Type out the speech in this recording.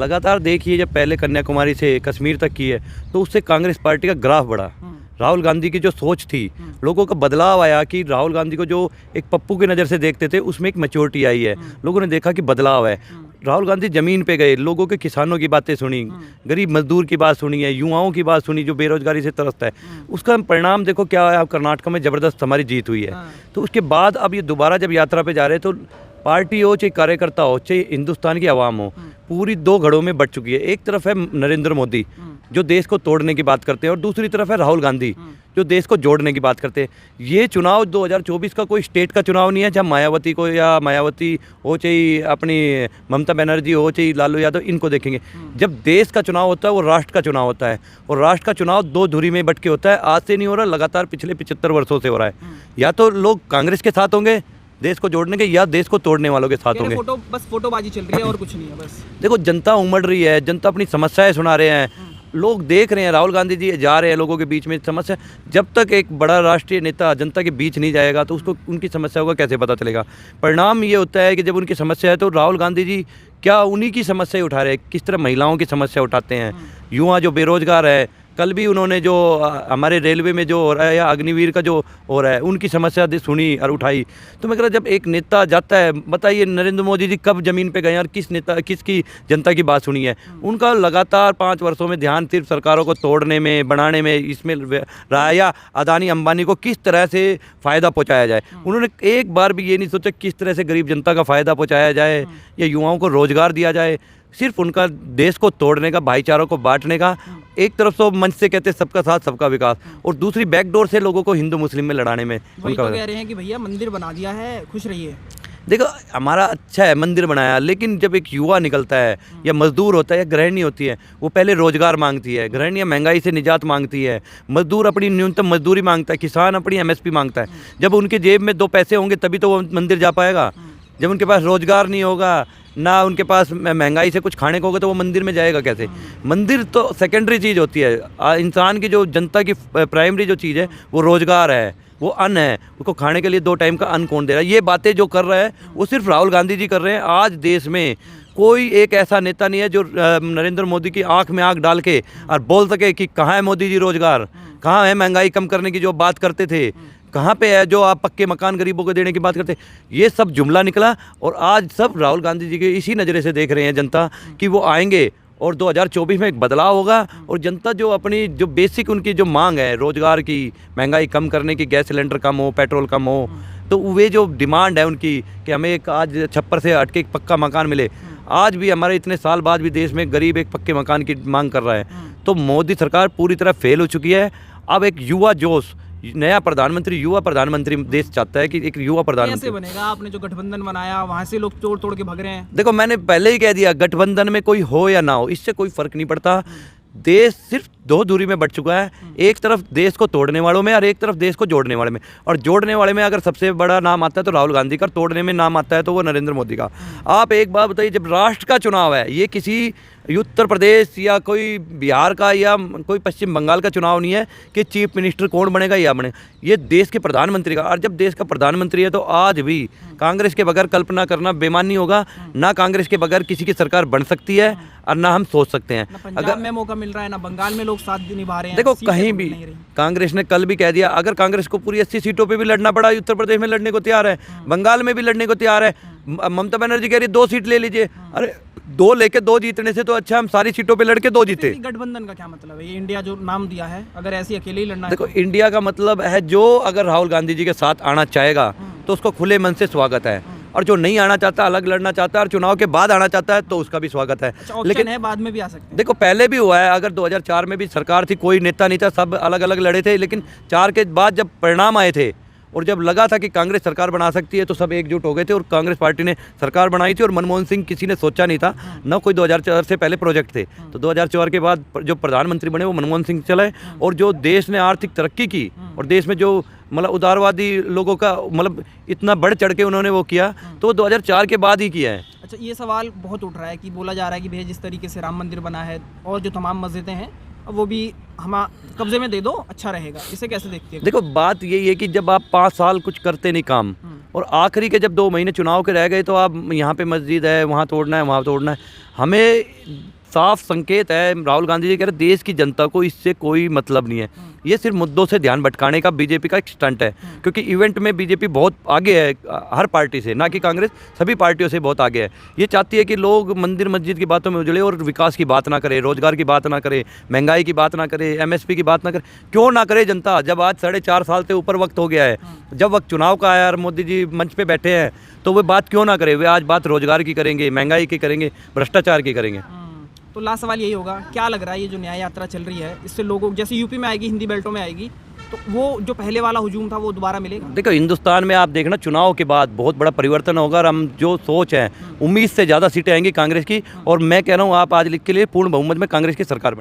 लगातार देखिए, जब पहले कन्याकुमारी से कश्मीर तक की है तो उससे कांग्रेस पार्टी का ग्राफ बढ़ा। राहुल गांधी की जो सोच थी, लोगों का बदलाव आया कि राहुल गांधी को जो एक पप्पू की नज़र से देखते थे उसमें एक मैच्योरिटी आई है। लोगों ने देखा कि बदलाव है। राहुल गांधी ज़मीन पे गए, लोगों के, किसानों की बातें सुनी, गरीब मजदूर की बात सुनी है, युवाओं की बात सुनी जो बेरोजगारी से तरसता है। उसका परिणाम देखो क्या है, कर्नाटक में ज़बरदस्त हमारी जीत हुई है। तो उसके बाद अब ये दोबारा जब यात्रा पे जा रहे हैं तो पार्टी हो चाहे कार्यकर्ता हो चाहे हिंदुस्तान की आवाम हो, पूरी दो घड़ों में बट चुकी है। एक तरफ है नरेंद्र मोदी जो देश को तोड़ने की बात करते हैं और दूसरी तरफ है राहुल गांधी जो देश को जोड़ने की बात करते हैं। ये चुनाव 2024 का कोई स्टेट का चुनाव नहीं है जहाँ मायावती को, या मायावती हो चाहे अपनी ममता बनर्जी हो चाहे लालू यादव, इनको देखेंगे। जब देश का चुनाव होता है वो राष्ट्र का चुनाव होता है, और राष्ट्र का चुनाव दो धुरी में बट के होता है। आज से नहीं हो रहा, लगातार पिछले 75 वर्षों से हो रहा है। या तो लोग कांग्रेस के साथ होंगे देश को जोड़ने के, या देश को तोड़ने वालों के साथ होंगे। बस फोटोबाजी चल रही है और कुछ नहीं है। बस देखो, जनता उमड़ रही है, जनता अपनी समस्याएं सुना रहे हैं, लोग देख रहे हैं। राहुल गांधी जी जा रहे हैं लोगों के बीच में। समस्या, जब तक एक बड़ा राष्ट्रीय नेता जनता के बीच नहीं जाएगा तो उसको उनकी समस्याओं का कैसे पता चलेगा। परिणाम ये होता है कि जब उनकी समस्या है तो राहुल गांधी जी क्या उन्हीं की समस्या उठा रहे हैं, किस तरह महिलाओं की समस्या उठाते हैं, युवा जो बेरोजगार है। कल भी उन्होंने जो हमारे रेलवे में जो हो रहा है या अग्निवीर का जो हो रहा है उनकी समस्या सुनी और उठाई। तो मैं कह रहा, जब एक नेता जाता है, बताइए नरेंद्र मोदी जी कब ज़मीन पे गए और किस नेता, किसकी जनता की बात सुनी है। उनका लगातार 5 वर्षों में ध्यान सिर्फ सरकारों को तोड़ने में, बनाने में इसमें रहा, या अदानी अंबानी को किस तरह से फ़ायदा पहुँचाया जाए। उन्होंने एक बार भी ये नहीं सोचा किस तरह से गरीब जनता का फ़ायदा पहुँचाया जाए या युवाओं को रोज़गार दिया जाए। सिर्फ उनका देश को तोड़ने का, भाईचारों को बांटने का। एक तरफ तो मंच से कहते सबका साथ सबका विकास, और दूसरी बैकडोर से लोगों को हिंदू मुस्लिम में लड़ाने में उनका कह रहे हैं कि भैया मंदिर बना दिया है, खुश रहिए। देखो, हमारा अच्छा है मंदिर बनाया, लेकिन जब एक युवा निकलता है या मजदूर होता है या गृहिणी होती है, वो पहले रोजगार मांगती है। गृहिणियाँ महंगाई से निजात मांगती है, मजदूर अपनी न्यूनतम मजदूरी मांगता है, किसान अपनी MSP मांगता है। जब उनके जेब में 2 पैसे होंगे तभी तो वो मंदिर जा पाएगा। जब उनके पास रोजगार नहीं होगा, ना उनके पास महंगाई से कुछ खाने को होगा, तो वो मंदिर में जाएगा कैसे। मंदिर तो सेकेंडरी चीज़ होती है। इंसान की जो, जनता की प्राइमरी जो चीज़ है वो रोजगार है, वो अन्न है। उसको खाने के लिए 2 टाइम का अन्न कौन दे रहा है। ये बातें जो कर रहा है वो सिर्फ राहुल गांधी जी कर रहे हैं। आज देश में कोई एक ऐसा नेता नहीं है जो नरेंद्र मोदी की आंख में आंख डाल के और बोल सके कि कहाँ है मोदी जी रोजगार, कहाँ है महंगाई कम करने की जो बात करते थे, कहाँ पे है जो आप पक्के मकान गरीबों को देने की बात करते। ये सब जुमला निकला, और आज सब राहुल गांधी जी के इसी नज़रे से देख रहे हैं जनता कि वो आएंगे और 2024 में एक बदलाव होगा। और जनता जो अपनी जो बेसिक उनकी जो मांग है, रोज़गार की, महंगाई कम करने की, गैस सिलेंडर कम हो, पेट्रोल कम हो, तो वे जो डिमांड है उनकी कि हमें एक आज छप्पर से हट के एक पक्का मकान मिले। आज भी हमारे इतने साल बाद भी देश में गरीब एक पक्के मकान की मांग कर रहा है। तो मोदी सरकार पूरी तरह फेल हो चुकी है। अब एक युवा जोश, नया प्रधानमंत्री, युवा प्रधानमंत्री देश चाहता है कि एक युवा प्रधानमंत्री कैसे बनेगा। आपने जो गठबंधन बनाया वहाँ से लोग तोड़ तोड़ के भाग रहे हैं। देखो, मैंने पहले ही कह दिया, गठबंधन में कोई हो या ना हो इससे कोई फर्क नहीं पड़ता। देश सिर्फ 2 दूरी में बट चुका है, एक तरफ देश को तोड़ने वालों में और एक तरफ देश को जोड़ने वाले में। और जोड़ने वाले में अगर सबसे बड़ा नाम आता है तो राहुल गांधी का, तोड़ने में नाम आता है तो वो नरेंद्र मोदी का। आप एक बात बताइए, जब राष्ट्र का चुनाव है, ये किसी उत्तर प्रदेश या कोई बिहार का या कोई पश्चिम बंगाल का चुनाव नहीं है कि चीफ मिनिस्टर कौन बनेगा या बने, ये देश के प्रधानमंत्री का। और जब देश का प्रधानमंत्री है तो आज भी कांग्रेस के बगैर कल्पना करना बेमानी होगा। ना कांग्रेस के बगैर किसी की सरकार बन सकती है और ना हम सोच सकते हैं। पंजाब में मौका मिल रहा है, ना बंगाल में लोग साथ निभा रहे हैं। देखो, कहीं भी कांग्रेस ने कल भी कह दिया, अगर कांग्रेस को पूरी 80 सीटों पे भी लड़ना पड़ा, उत्तर प्रदेश में लड़ने को तैयार है, बंगाल में भी लड़ने को तैयार है। ममता बनर्जी कह रही 2 सीट ले लीजिए। अरे 2 लेके 2 जीतने से तो अच्छा हम सारी सीटों पे लड़के 2 जीते। गठबंधन का क्या मतलब है? ये इंडिया जो नाम दिया है, अगर ऐसी अकेले ही लड़ना है। देखो, इंडिया का मतलब है जो अगर राहुल गांधी जी के साथ आना चाहेगा तो उसको खुले मन से स्वागत है, और जो नहीं आना चाहता, अलग लड़ना चाहता है और चुनाव के बाद आना चाहता है तो उसका भी स्वागत है। अच्छा, लेकिन है बाद में भी आ सकते हैं। देखो, पहले भी हुआ है। अगर 2004 में भी सरकार थी, कोई नेता नहीं था, सब अलग अलग लड़े थे, लेकिन 4 के बाद जब परिणाम आए थे और जब लगा था कि कांग्रेस सरकार बना सकती है तो सब एकजुट हो गए थे और कांग्रेस पार्टी ने सरकार बनाई थी। और मनमोहन सिंह किसी ने सोचा नहीं था, ना कोई 2004 से पहले प्रोजेक्ट थे। तो 2004 के बाद जो प्रधानमंत्री बने वो मनमोहन सिंह चले, और जो देश ने आर्थिक तरक्की की और देश में जो मतलब उदारवादी लोगों का मतलब इतना बढ़ चढ़ के उन्होंने वो किया, तो 2004 के बाद ही किया है। अच्छा, ये सवाल बहुत उठ रहा है कि बोला जा रहा है कि भैया जिस तरीके से राम मंदिर बना है और जो तमाम मस्जिदें हैं वो भी हम कब्जे में दे दो, अच्छा रहेगा। इसे कैसे देखते हैं? देखो बात यही है कि जब आप 5 साल कुछ करते नहीं काम और आखिरी के जब 2 महीने चुनाव के रह गए तो आप यहाँ पे मस्जिद है, वहाँ तोड़ना है, वहाँ तोड़ना है। हमें साफ संकेत है, राहुल गांधी जी कह रहे देश की जनता को इससे कोई मतलब नहीं है। ये सिर्फ मुद्दों से ध्यान भटकाने का बीजेपी का एक स्टंट है, क्योंकि इवेंट में बीजेपी बहुत आगे है हर पार्टी से, ना कि कांग्रेस, सभी पार्टियों से बहुत आगे है। ये चाहती है कि लोग मंदिर मस्जिद की बातों में उजड़े और विकास की बात ना करें, रोजगार की बात ना करें, महंगाई की बात ना करें, एमएसपी की बात ना करें। क्यों ना करे जनता, जब आज 4.5 साल से ऊपर वक्त हो गया है, जब वक्त चुनाव का आया और मोदी जी मंच पे बैठे हैं, तो वे बात क्यों ना करें। वे आज बात रोजगार की करेंगे, महंगाई की करेंगे, भ्रष्टाचार की करेंगे। तो लास्ट सवाल यही होगा, क्या लग रहा है ये जो न्याय यात्रा चल रही है, इससे लोगों, जैसे यूपी में आएगी, हिंदी बेल्टों में आएगी, तो वो जो पहले वाला हुजूम था वो दोबारा मिलेगा? देखो हिंदुस्तान में आप देखना चुनाव के बाद बहुत बड़ा परिवर्तन होगा और हम जो सोच है उम्मीद से ज़्यादा सीटें आएंगी कांग्रेस की। और मैं कह रहा हूँ आप आज लिख के लिए पूर्ण बहुमत में कांग्रेस की सरकार